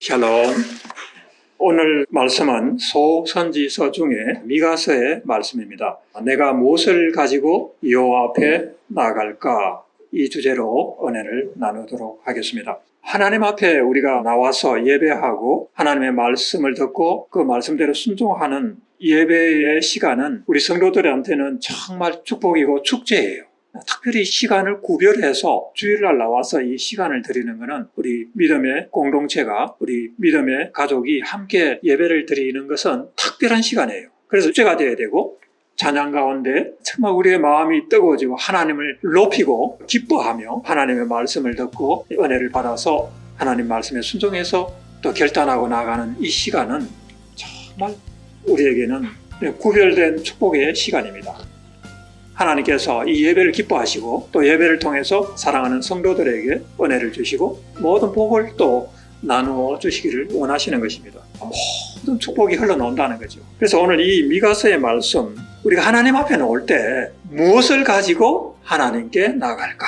샬롬. 오늘 말씀은 소선지서 중에 미가서의 말씀입니다. 내가 무엇을 가지고 여호와 앞에 나아갈까? 이 주제로 은혜를 나누도록 하겠습니다. 하나님 앞에 우리가 나와서 예배하고 하나님의 말씀을 듣고 그 말씀대로 순종하는 예배의 시간은 우리 성도들한테는 정말 축복이고 축제예요. 특별히 시간을 구별해서 주일날 나와서 이 시간을 드리는 것은 우리 믿음의 공동체가, 우리 믿음의 가족이 함께 예배를 드리는 것은 특별한 시간이에요. 그래서 축제가 되어야 되고, 찬양 가운데 정말 우리의 마음이 뜨거워지고 하나님을 높이고 기뻐하며 하나님의 말씀을 듣고 은혜를 받아서 하나님 말씀에 순종해서 또 결단하고 나가는 이 시간은 정말 우리에게는 구별된 축복의 시간입니다. 하나님께서 이 예배를 기뻐하시고 또 예배를 통해서 사랑하는 성도들에게 은혜를 주시고 모든 복을 또 나누어 주시기를 원하시는 것입니다. 모든 축복이 흘러나온다는 거죠. 그래서 오늘 이 미가서의 말씀, 우리가 하나님 앞에 나올 때 무엇을 가지고 하나님께 나아갈까?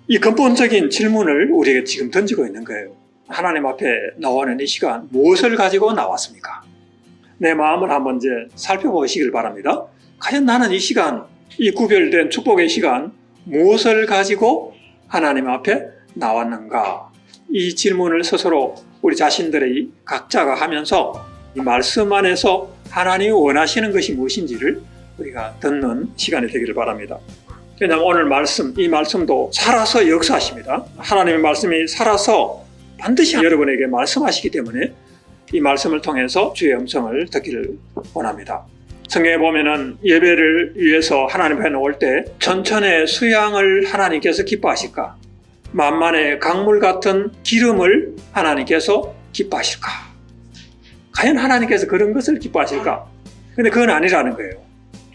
이 근본적인 질문을 우리에게 지금 던지고 있는 거예요. 하나님 앞에 나오는 이 시간, 무엇을 가지고 나왔습니까? 내 마음을 한번 이제 살펴보시길 바랍니다. 과연 나는 이 시간, 이 구별된 축복의 시간, 무엇을 가지고 하나님 앞에 나왔는가? 이 질문을 스스로 우리 자신들의 각자가 하면서 이 말씀 안에서 하나님이 원하시는 것이 무엇인지를 우리가 듣는 시간이 되기를 바랍니다. 왜냐하면 오늘 말씀, 이 말씀도 살아서 역사하십니다. 하나님의 말씀이 살아서 반드시 여러분에게 말씀하시기 때문에 이 말씀을 통해서 주의 음성을 듣기를 원합니다. 성경에 보면은 예배를 위해서 하나님 앞에 나올 때 천천의 수양을 하나님께서 기뻐하실까? 만만의 강물 같은 기름을 하나님께서 기뻐하실까? 과연 하나님께서 그런 것을 기뻐하실까? 근데 그건 아니라는 거예요.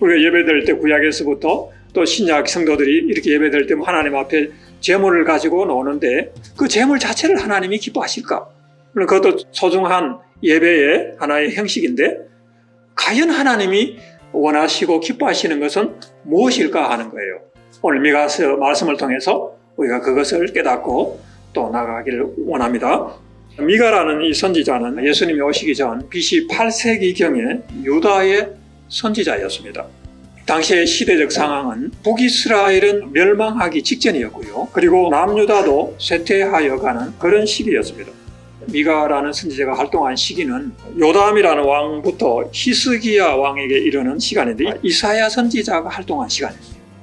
우리가 예배드릴 때 구약에서부터 또 신약 성도들이 이렇게 예배드릴 때 하나님 앞에 제물을 가지고 나오는데 그 제물 자체를 하나님이 기뻐하실까? 물론 그것도 소중한 예배의 하나의 형식인데 과연 하나님이 원하시고 기뻐하시는 것은 무엇일까 하는 거예요. 오늘 미가서 말씀을 통해서 우리가 그것을 깨닫고 또 나가기를 원합니다. 미가라는 이 선지자는 예수님이 오시기 전 BC 8세기경에 유다의 선지자였습니다. 당시의 시대적 상황은 북이스라엘은 멸망하기 직전이었고요. 그리고 남유다도 쇠퇴하여 가는 그런 시기였습니다. 미가라는 선지자가 활동한 시기는 요담이라는 왕부터 히스기야 왕에게 이르는 시간인데 이사야 선지자가 활동한 시간이에요.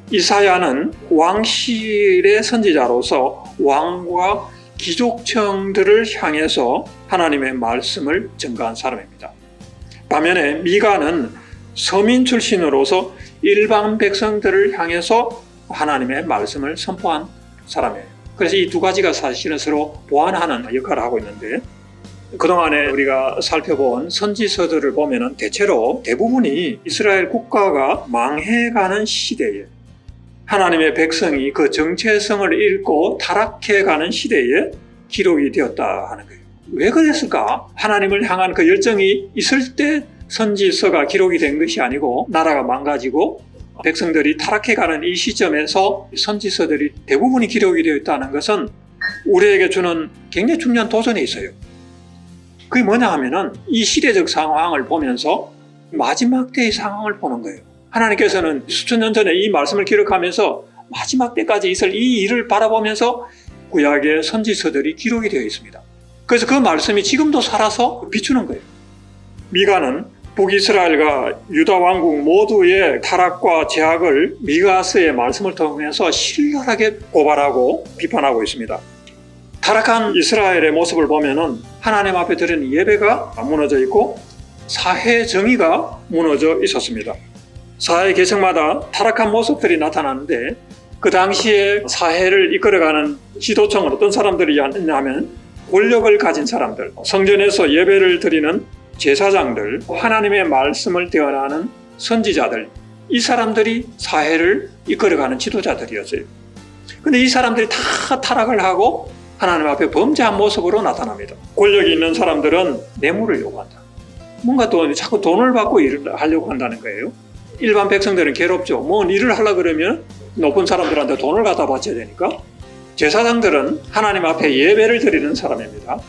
이사야는 왕실의 선지자로서 왕과 귀족층들을 향해서 하나님의 말씀을 전가한 사람입니다. 반면에 미가는 서민 출신으로서 일반 백성들을 향해서 하나님의 말씀을 선포한 사람이에요. 그래서 이 두 가지가 사실은 서로 보완하는 역할을 하고 있는데 그동안에 우리가 살펴본 선지서들을 보면 대부분이 이스라엘 국가가 망해가는 시대에 하나님의 백성이 그 정체성을 잃고 타락해가는 시대에 기록이 되었다 하는 거예요. 왜 그랬을까? 하나님을 향한 그 열정이 있을 때 선지서가 기록이 된 것이 아니고 나라가 망가지고 백성들이 타락해가는 이 시점에서 선지서들이 대부분이 기록이 되어 있다는 것은 우리에게 주는 굉장히 중요한 도전이 있어요. 그게 뭐냐 하면은 이 시대적 상황을 보면서 마지막 때의 상황을 보는 거예요. 하나님께서는 수천 년 전에 이 말씀을 기록하면서 마지막 때까지 있을 이 일을 바라보면서 구약의 선지서들이 기록이 되어 있습니다. 그래서 그 말씀이 지금도 살아서 비추는 거예요. 미가는 북이스라엘과 유다 왕국 모두의 타락과 제약을 미가서의 말씀을 통해서 신랄하게 고발하고 비판하고 있습니다. 타락한 이스라엘의 모습을 보면은 하나님 앞에 드리는 예배가 무너져 있고 사회 정의가 무너져 있었습니다. 사회 계층마다 타락한 모습들이 나타나는데 그 당시에 사회를 이끌어가는 지도층은 어떤 사람들이냐면 권력을 가진 사람들, 성전에서 예배를 드리는 제사장들, 하나님의 말씀을 대언하는 선지자들, 이 사람들이 사회를 이끌어가는 지도자들이었어요. 그런데 이 사람들이 다 타락을 하고 하나님 앞에 범죄한 모습으로 나타납니다. 권력이 있는 사람들은 뇌물을 요구한다. 뭔가 또 자꾸 돈을 받고 일을 하려고 한다는 거예요. 일반 백성들은 괴롭죠. 뭐 일을 하려고 그러면 높은 사람들한테 돈을 갖다 바쳐야 되니까. 제사장들은 하나님 앞에 예배를 드리는 사람입니다.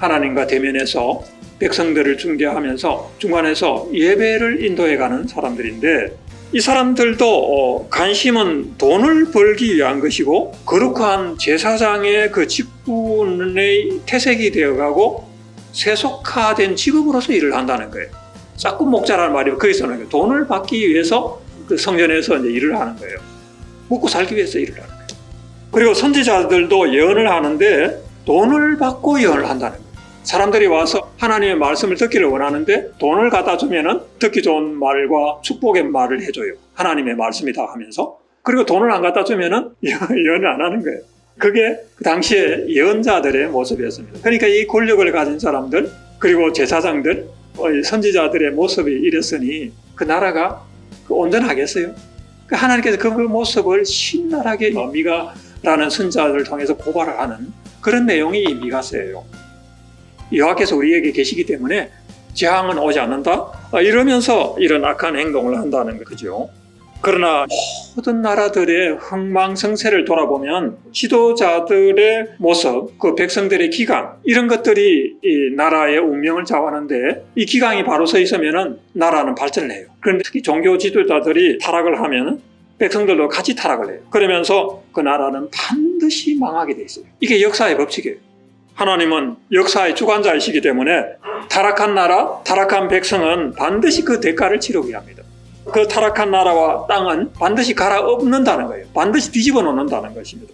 하나님과 대면해서 백성들을 중개하면서 중간에서 예배를 인도해가는 사람들인데, 이 사람들도 관심은 돈을 벌기 위한 것이고 거룩한 제사장의 그 직분의 태색이 되어가고 세속화된 직업으로서 일을 한다는 거예요. 짝꿍 목자라는 말이 거기서는 돈을 받기 위해서 그 성전에서 이제 일을 하는 거예요. 먹고 살기 위해서 일을 하는 거예요. 그리고 선지자들도 예언을 하는데 돈을 받고 예언을 한다는 거예요. 사람들이 와서 하나님의 말씀을 듣기를 원하는데 돈을 갖다 주면은 듣기 좋은 말과 축복의 말을 해줘요. 하나님의 말씀이다 하면서. 그리고 돈을 안 갖다 주면은 예언을 안 하는 거예요. 그게 그 당시에 예언자들의 모습이었습니다. 그러니까 이 권력을 가진 사람들, 그리고 제사장들, 선지자들의 모습이 이랬으니 그 나라가 온전하겠어요? 하나님께서 그 모습을 신랄하게 미가라는 선지자를 통해서 고발을 하는 그런 내용이 이 미가서예요. 여호와께서 우리에게 계시기 때문에 재앙은 오지 않는다? 이러면서 이런 악한 행동을 한다는 거죠. 그러나 모든 나라들의 흥망성쇠를 돌아보면 지도자들의 모습, 그 백성들의 기강, 이런 것들이 이 나라의 운명을 좌우하는데, 이 기강이 바로 서 있으면 나라는 발전을 해요. 그런데 특히 종교 지도자들이 타락을 하면 백성들도 같이 타락을 해요. 그러면서 그 나라는 반드시 망하게 돼 있어요. 이게 역사의 법칙이에요. 하나님은 역사의 주관자이시기 때문에 타락한 나라, 타락한 백성은 반드시 그 대가를 치르게 합니다. 그 타락한 나라와 땅은 반드시 갈아엎는다는 거예요. 반드시 뒤집어 놓는다는 것입니다.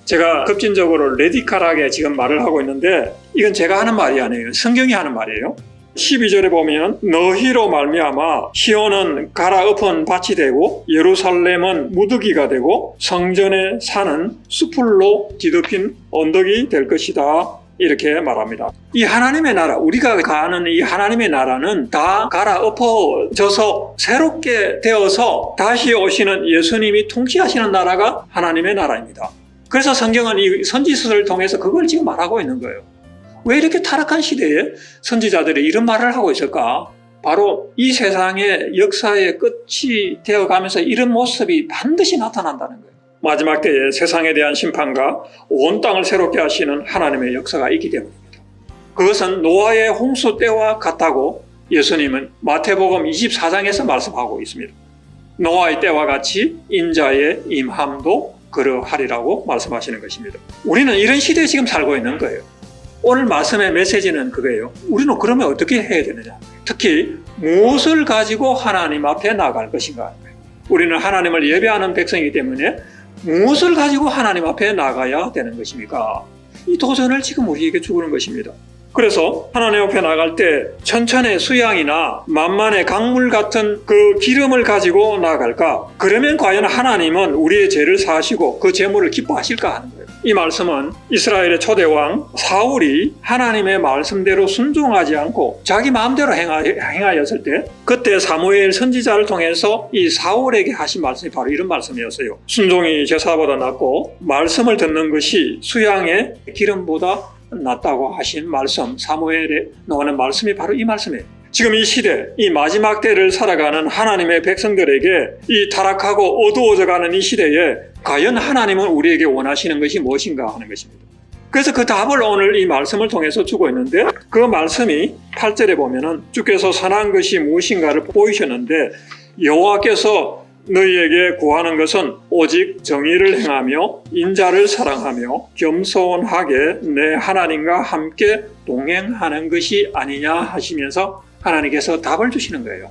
제가 급진적으로 레디칼하게 지금 말을 하고 있는데 이건 제가 하는 말이 아니에요. 성경이 하는 말이에요. 12절에 보면 너희로 말미암아 시온은 갈아엎은 밭이 되고 예루살렘은 무더기가 되고 성전의 산은 수풀로 뒤덮인 언덕이 될 것이다. 이렇게 말합니다. 이 하나님의 나라, 우리가 가는 이 하나님의 나라는 다 갈아엎어져서 새롭게 되어서 다시 오시는 예수님이 통치하시는 나라가 하나님의 나라입니다. 그래서 성경은 이 선지서를 통해서 그걸 지금 말하고 있는 거예요. 왜 이렇게 타락한 시대에 선지자들이 이런 말을 하고 있을까? 바로 이 세상의 역사의 끝이 되어가면서 이런 모습이 반드시 나타난다는 거예요. 마지막 때에 세상에 대한 심판과 온 땅을 새롭게 하시는 하나님의 역사가 있기 때문입니다. 그것은 노아의 홍수 때와 같다고 예수님은 마태복음 24장에서 말씀하고 있습니다. 노아의 때와 같이 인자의 임함도 그러하리라고 말씀하시는 것입니다. 우리는 이런 시대에 지금 살고 있는 거예요. 오늘 말씀의 메시지는 그거예요. 우리는 그러면 어떻게 해야 되느냐? 특히 무엇을 가지고 하나님 앞에 나갈 것인가? 우리는 하나님을 예배하는 백성이기 때문에 무엇을 가지고 하나님 앞에 나가야 되는 것입니까? 이 도전을 지금 우리에게 주는 것입니다. 그래서 하나님 앞에 나갈 때 천천의 수양이나 만만의 강물 같은 그 기름을 가지고 나갈까? 그러면 과연 하나님은 우리의 죄를 사하시고 그 제물을 기뻐하실까 하는 거예요. 이 말씀은 이스라엘의 초대왕 사울이 하나님의 말씀대로 순종하지 않고 자기 마음대로 행하였을 때, 그때 사무엘 선지자를 통해서 이 사울에게 하신 말씀이 바로 이런 말씀이었어요. 순종이 제사보다 낫고 말씀을 듣는 것이 수양의 기름보다 낫다고 하신 말씀, 사무엘에 나오는 말씀이 바로 이 말씀이에요. 지금 이 시대, 이 마지막 때를 살아가는 하나님의 백성들에게 이 타락하고 어두워져가는 이 시대에 과연 하나님은 우리에게 원하시는 것이 무엇인가 하는 것입니다. 그래서 그 답을 오늘 이 말씀을 통해서 주고 있는데, 그 말씀이 8절에 보면은 주께서 선한 것이 무엇인가를 보이셨는데, 여호와께서 너희에게 구하는 것은 오직 정의를 행하며 인자를 사랑하며 겸손하게 내 하나님과 함께 동행하는 것이 아니냐 하시면서 하나님께서 답을 주시는 거예요.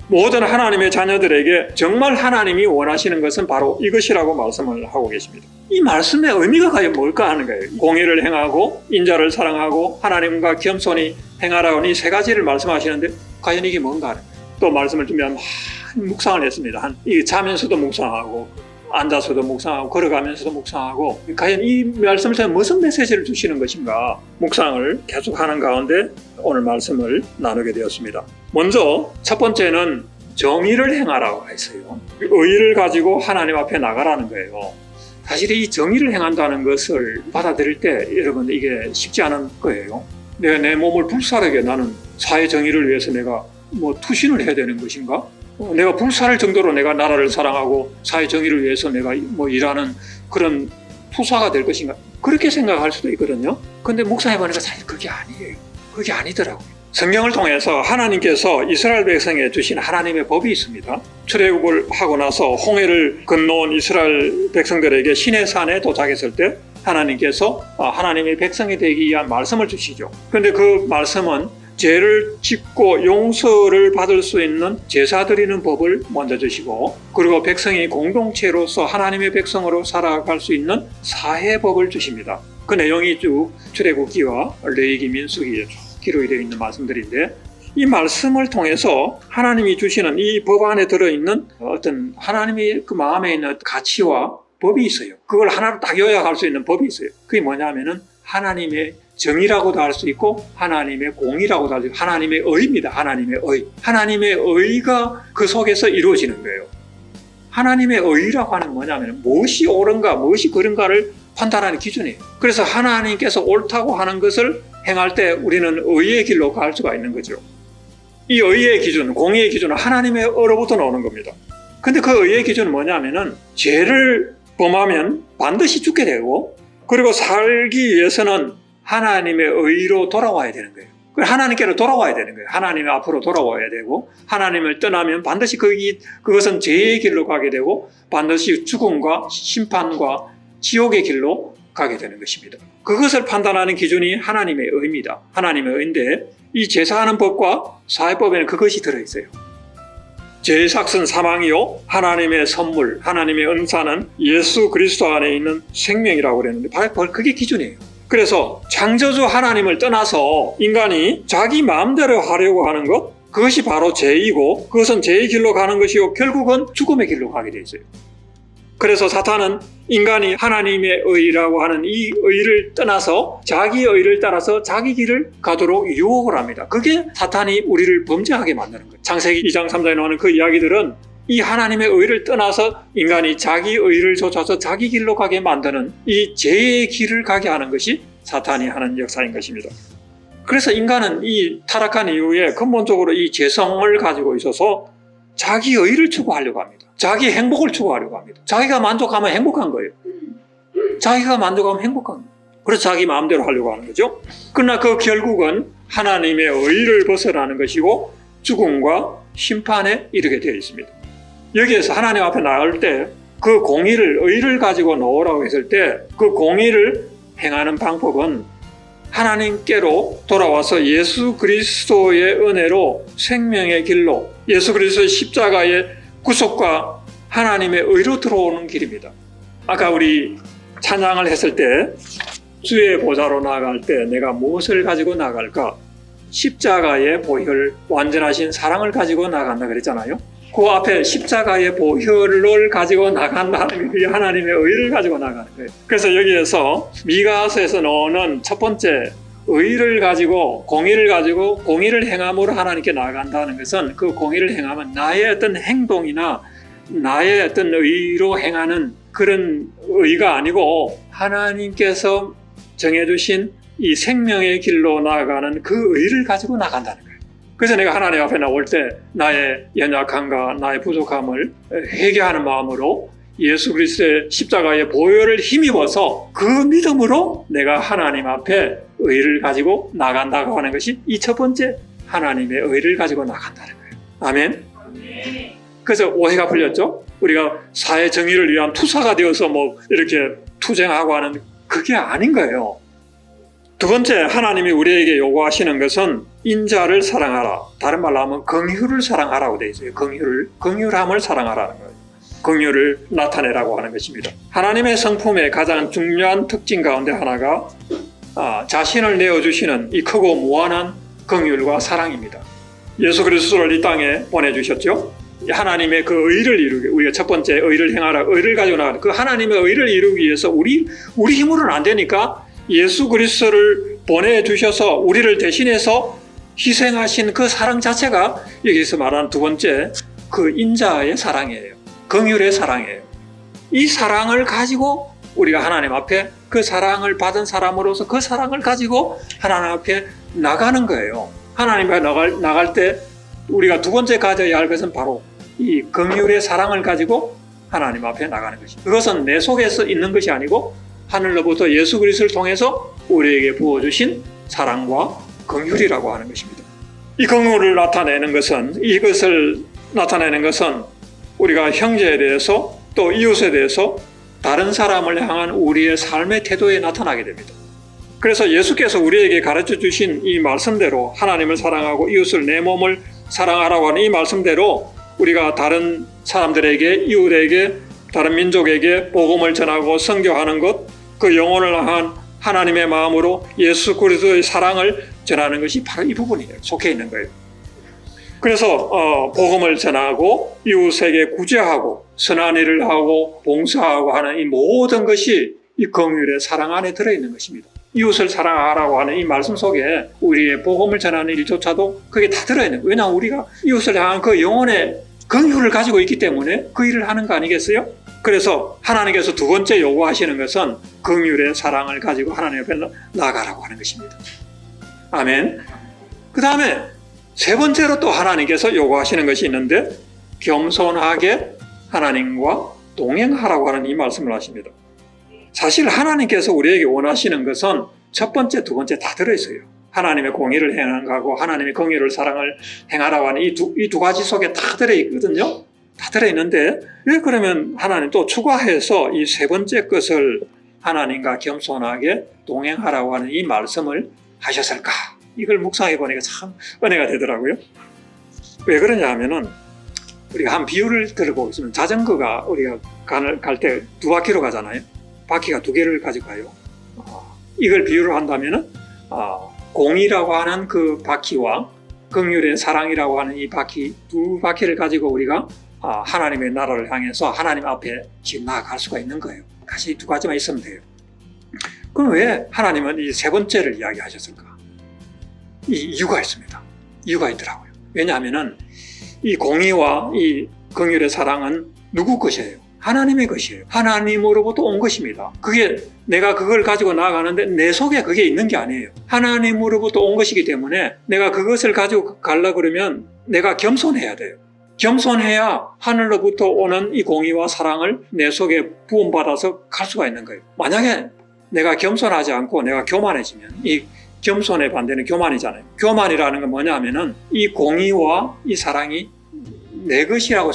모든 하나님의 자녀들에게 정말 하나님이 원하시는 것은 바로 이것이라고 말씀을 하고 계십니다. 이 말씀의 의미가 과연 뭘까 하는 거예요. 공의를 행하고 인자를 사랑하고 하나님과 겸손히 행하라고 이 세 가지를 말씀하시는데 과연 이게 뭔가 하는 거예요. 또 말씀을 준비하면 묵상을 했습니다. 자면서도 묵상하고 앉아서도 묵상하고 걸어가면서도 묵상하고, 과연 이 말씀을 통해 무슨 메시지를 주시는 것인가 묵상을 계속하는 가운데 오늘 말씀을 나누게 되었습니다. 먼저 첫 번째는 정의를 행하라고 했어요. 의의를 가지고 하나님 앞에 나가라는 거예요. 사실 이 정의를 행한다는 것을 받아들일 때 여러분 이게 쉽지 않은 거예요. 내가 내 몸을 불사르게 나는 사회 정의를 위해서 내가 투신을 해야 되는 것인가? 내가 불사를 정도로 내가 나라를 사랑하고 사회 정의를 위해서 내가 일하는 그런 투사가 될 것인가? 그렇게 생각할 수도 있거든요. 근데 목사님 보니까 사실 그게 아니에요. 그게 아니더라고요. 성경을 통해서 하나님께서 이스라엘 백성에 주신 하나님의 법이 있습니다. 출애굽을 하고 나서 홍해를 건너온 이스라엘 백성들에게 시내 산에 도착했을 때 하나님께서 하나님의 백성이 되기 위한 말씀을 주시죠. 그런데 그 말씀은 죄를 짓고 용서를 받을 수 있는 제사 드리는 법을 먼저 주시고, 그리고 백성이 공동체로서 하나님의 백성으로 살아갈 수 있는 사회법을 주십니다. 그 내용이 쭉 출애굽기와 레위기, 민수기에 기록이 되어 있는 말씀들인데, 이 말씀을 통해서 하나님이 주시는 이 법 안에 들어있는 어떤 하나님의 그 마음에 있는 가치와 법이 있어요. 그걸 하나로 딱 요약할 수 있는 법이 있어요. 그게 뭐냐면은 하나님의 정의라고도 할 수 있고 하나님의 공의라고도 할 수 있고 하나님의 의입니다. 하나님의 의. 하나님의 의가 그 속에서 이루어지는 거예요. 하나님의 의라고 하는 뭐냐면 무엇이 옳은가 무엇이 그른가를 판단하는 기준이에요. 그래서 하나님께서 옳다고 하는 것을 행할 때 우리는 의의 길로 갈 수가 있는 거죠. 이 의의 기준, 공의의 기준은 하나님의 의로부터 나오는 겁니다. 근데 그 의의 기준은 뭐냐면은 죄를 범하면 반드시 죽게 되고, 그리고 살기 위해서는 하나님의 의로 돌아와야 되는 거예요. 하나님께로 돌아와야 되는 거예요. 하나님 앞으로 돌아와야 되고, 하나님을 떠나면 반드시 그것은 죄의 길로 가게 되고 반드시 죽음과 심판과 지옥의 길로 가게 되는 것입니다. 그것을 판단하는 기준이 하나님의 의입니다. 하나님의 의인데 이 제사하는 법과 사회법에는 그것이 들어있어요. 죄의 삭은 사망이요 하나님의 선물, 하나님의 은사는 예수 그리스도 안에 있는 생명이라고 그랬는데 바로 그게 기준이에요. 그래서 창조주 하나님을 떠나서 인간이 자기 마음대로 하려고 하는 것, 그것이 바로 죄이고 그것은 죄의 길로 가는 것이고 결국은 죽음의 길로 가게 돼 있어요. 그래서 사탄은 인간이 하나님의 의라고 하는 이 의를 떠나서 자기 의를 따라서 자기 길을 가도록 유혹을 합니다. 그게 사탄이 우리를 범죄하게 만드는 거예요. 창세기 2장 3장에 나오는 그 이야기들은 이 하나님의 의를 떠나서 인간이 자기 의를 쫓아서 자기 길로 가게 만드는 이 죄의 길을 가게 하는 것이 사탄이 하는 역사인 것입니다. 그래서 인간은 이 타락한 이후에 근본적으로 이 죄성을 가지고 있어서 자기 의를 추구하려고 합니다. 자기 행복을 추구하려고 합니다. 자기가 만족하면 행복한 거예요. 자기가 만족하면 행복한 거예요. 그래서 자기 마음대로 하려고 하는 거죠. 그러나 그 결국은 하나님의 의를 벗어나는 것이고 죽음과 심판에 이르게 되어 있습니다. 여기에서 하나님 앞에 나갈 때 그 공의를, 의를 가지고 놓으라고 했을 때 그 공의를 행하는 방법은 하나님께로 돌아와서 예수 그리스도의 은혜로 생명의 길로 예수 그리스도의 십자가의 구속과 하나님의 의로 들어오는 길입니다. 아까 우리 찬양을 했을 때 주의 보좌로 나아갈 때 내가 무엇을 가지고 나갈까? 십자가의 보혈, 완전하신 사랑을 가지고 나간다 그랬잖아요. 그 앞에 십자가의 보혈을 가지고 나간다는 게 하나님의 의를 가지고 나가는 거예요. 그래서 여기에서 미가서에서 나오는 첫 번째 의를 가지고 공의를 행함으로 하나님께 나아간다는 것은 그 공의를 행하면 나의 어떤 행동이나 나의 어떤 의로 행하는 그런 의가 아니고 하나님께서 정해주신 이 생명의 길로 나아가는 그 의를 가지고 나간다는 거예요. 그래서 내가 하나님 앞에 나올 때 나의 연약함과 나의 부족함을 회개하는 마음으로 예수 그리스도의 십자가의 보혈을 힘입어서 그 믿음으로 내가 하나님 앞에 의를 가지고 나간다고 하는 것이 이 첫 번째 하나님의 의를 가지고 나간다는 거예요. 아멘. 그래서 오해가 풀렸죠. 우리가 사회 정의를 위한 투사가 되어서 뭐 이렇게 투쟁하고 하는 그게 아닌 거예요. 두 번째 하나님이 우리에게 요구하시는 것은 인자를 사랑하라. 다른 말로 하면 긍휼을 사랑하라고 되어 있어요. 긍휼함을 사랑하라는 거예요. 긍휼을 나타내라고 하는 것입니다. 하나님의 성품의 가장 중요한 특징 가운데 하나가 자신을 내어주시는 이 크고 무한한 긍휼과 사랑입니다. 예수 그리스도를 이 땅에 보내주셨죠. 하나님의 그 의를 이루기, 우리가 첫 번째 의를 행하라, 의를 가지고 나가는 그 하나님의 의를 이루기 위해서 우리 힘으로는 안 되니까 예수 그리스도를 보내주셔서 우리를 대신해서 희생하신 그 사랑 자체가 여기서 말하는 두 번째 그 인자의 사랑이에요. 긍휼의 사랑이에요. 이 사랑을 가지고 우리가 하나님 앞에 그 사랑을 받은 사람으로서 그 사랑을 가지고 하나님 앞에 나가는 거예요. 하나님 앞에 나갈 때 우리가 두 번째 가져야 할 것은 바로 이 긍휼의 사랑을 가지고 하나님 앞에 나가는 것입니다. 그것은 내 속에서 있는 것이 아니고 하늘로부터 예수 그리스도를 통해서 우리에게 부어주신 사랑과 긍휼이라고 하는 것입니다. 이 긍휼을 이것을 나타내는 것은 우리가 형제에 대해서 또 이웃에 대해서 다른 사람을 향한 우리의 삶의 태도에 나타나게 됩니다. 그래서 예수께서 우리에게 가르쳐 주신 이 말씀대로 하나님을 사랑하고 이웃을 내 몸을 사랑하라고 하는 이 말씀대로 우리가 다른 사람들에게, 이웃에게, 다른 민족에게 복음을 전하고 선교하는 것, 그 영혼을 향한 하나님의 마음으로 예수 그리스도의 사랑을 전하는 것이 바로 이 부분이에요. 속해 있는 거예요. 그래서 복음을 전하고 이웃에게 구제하고 선한 일을 하고 봉사하고 하는 이 모든 것이 이 긍휼의 사랑 안에 들어있는 것입니다. 이웃을 사랑하라고 하는 이 말씀 속에 우리의 복음을 전하는 일조차도 그게 다 들어있는 거예요. 왜냐하면 우리가 이웃을 향한 그 영혼의 긍휼을 가지고 있기 때문에 그 일을 하는 거 아니겠어요? 그래서 하나님께서 두 번째 요구하시는 것은 긍휼의 사랑을 가지고 하나님 앞에 나아가라고 하는 것입니다. 아멘. 그 다음에 세 번째로 또 하나님께서 요구하시는 것이 있는데 겸손하게 하나님과 동행하라고 하는 이 말씀을 하십니다. 사실 하나님께서 우리에게 원하시는 것은 첫 번째, 두 번째 다 들어있어요. 하나님의 공의를 행하고 하나님의 긍휼을 사랑을 행하라고 하는 이 두 가지 속에 다 들어있거든요. 다 들어있는데 왜 그러면 하나님 또 추가해서 이 세 번째 것을 하나님과 겸손하게 동행하라고 하는 이 말씀을 하셨을까? 이걸 묵상해 보니까 참 은혜가 되더라고요. 왜 그러냐 하면은 우리가 한 비유를 들어보겠습니다. 자전거가 우리가 갈 때 두 바퀴로 가잖아요. 바퀴가 두 개를 가지고 가요. 이걸 비유를 한다면은 공이라고 하는 그 바퀴와 긍휼의 사랑이라고 하는 이 바퀴, 두 바퀴를 가지고 우리가 하나님의 나라를 향해서 하나님 앞에 지금 나아갈 수가 있는 거예요. 다시 두 가지만 있으면 돼요. 그럼 왜 하나님은 이 세 번째를 이야기하셨을까? 이 이유가 있습니다. 이유가 있더라고요. 왜냐하면은 이 공의와 이 긍휼의 사랑은 누구 것이에요? 하나님의 것이에요. 하나님으로부터 온 것입니다. 그게 내가 그걸 가지고 나아가는데 내 속에 그게 있는 게 아니에요. 하나님으로부터 온 것이기 때문에 내가 그것을 가지고 가려고 그러면 내가 겸손해야 돼요. 겸손해야 하늘로부터 오는 이 공의와 사랑을 내 속에 부음받아서 갈 수가 있는 거예요. 만약에 내가 겸손하지 않고 내가 교만해지면 이 겸손의 반대는 교만이잖아요. 교만이라는 건 뭐냐 하면은 이 공의와 이 사랑이 내 것이라고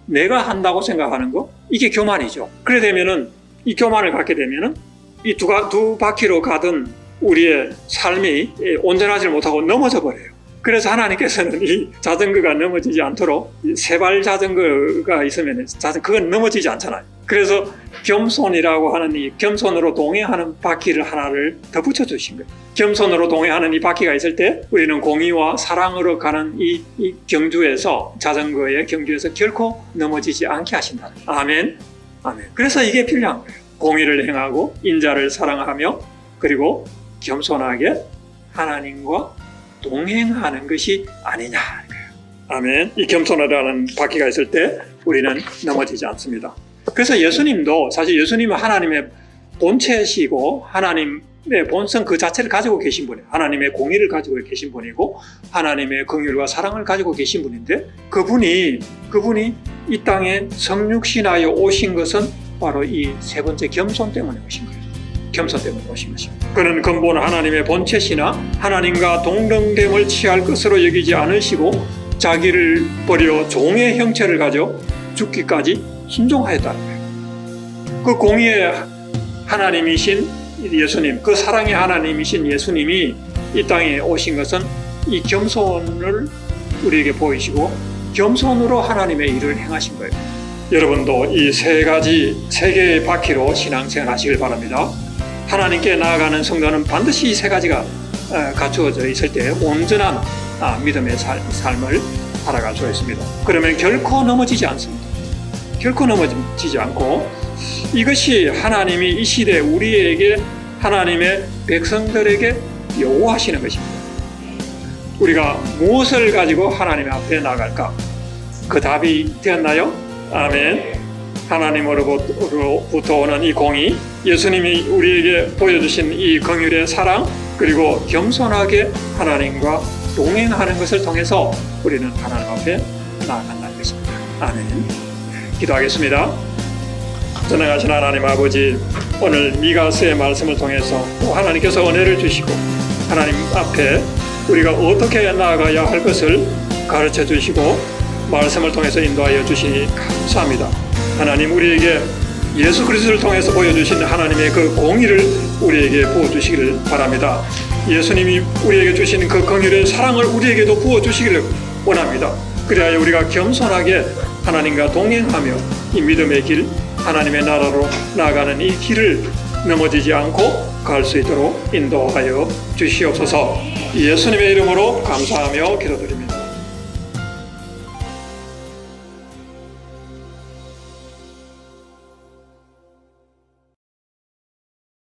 내가 한다고 생각하는 거, 이게 교만이죠. 그래 되면은 이 교만을 갖게 되면은 이 두 바퀴로 가던 우리의 삶이 온전하지 못하고 넘어져 버려요. 그래서 하나님께서는 이 자전거가 넘어지지 않도록 세발 자전거가 있으면 그건 넘어지지 않잖아요. 그래서 겸손이라고 하는 이 겸손으로 동행하는 바퀴를 하나를 더 붙여주신 거예요. 겸손으로 동행하는 이 바퀴가 있을 때 우리는 공의와 사랑으로 가는 이 경주에서, 자전거의 경주에서 결코 넘어지지 않게 하신다. 아멘. 아멘. 그래서 이게 필요한 거예요. 공의를 행하고 인자를 사랑하며 그리고 겸손하게 하나님과 동행하는 것이 아니냐. 아멘. 이 겸손하다는 바퀴가 있을 때 우리는 넘어지지 않습니다. 그래서 예수님도 사실 예수님은 하나님의 본체시고 하나님의 본성 그 자체를 가지고 계신 분이에요. 하나님의 공의를 가지고 계신 분이고 하나님의 긍휼과 사랑을 가지고 계신 분인데 그분이 이 땅에 성육신하여 오신 것은 바로 이 세 번째 겸손 때문에 오신 거예요. 겸손 때문에 오신 것입니다. 그는 근본 하나님의 본체시나 하나님과 동등됨을 취할 것으로 여기지 않으시고 자기를 버려 종의 형체를 가져 죽기까지 순종하였다는 거예요. 그 공의의 하나님이신 예수님, 그 사랑의 하나님이신 예수님이 이 땅에 오신 것은 이 겸손을 우리에게 보이시고 겸손으로 하나님의 일을 행하신 거예요. 여러분도 이 세 개의 바퀴로 신앙생활 하시길 바랍니다. 하나님께 나아가는 성도는 반드시 이 세 가지가 갖추어져 있을 때 온전한 믿음의 삶을 살아갈 수 있습니다. 그러면 결코 넘어지지 않습니다. 결코 넘어지지 않고 이것이 하나님이 이 시대 우리에게 하나님의 백성들에게 요구하시는 것입니다. 우리가 무엇을 가지고 하나님 앞에 나갈까? 그 답이 되었나요? 아멘. 하나님으로부터 오는 이 공의, 예수님이 우리에게 보여주신 이 긍휼의 사랑, 그리고 겸손하게 하나님과 동행하는 것을 통해서 우리는 하나님 앞에 나아간다는 것입니다. 아멘. 기도하겠습니다. 전능하신 하나님 아버지, 오늘 미가서의 말씀을 통해서 또 하나님께서 은혜를 주시고 하나님 앞에 우리가 어떻게 나아가야 할 것을 가르쳐 주시고 말씀을 통해서 인도하여 주시니 감사합니다. 하나님, 우리에게 예수 그리스도를 통해서 보여주신 하나님의 그 공의를 우리에게 부어주시기를 바랍니다. 예수님이 우리에게 주신 그 긍휼의 사랑을 우리에게도 부어주시기를 원합니다. 그리하여 우리가 겸손하게 하나님과 동행하며 이 믿음의 길, 하나님의 나라로 나아가는 이 길을 넘어지지 않고 갈 수 있도록 인도하여 주시옵소서. 예수님의 이름으로 감사하며 기도드립니다.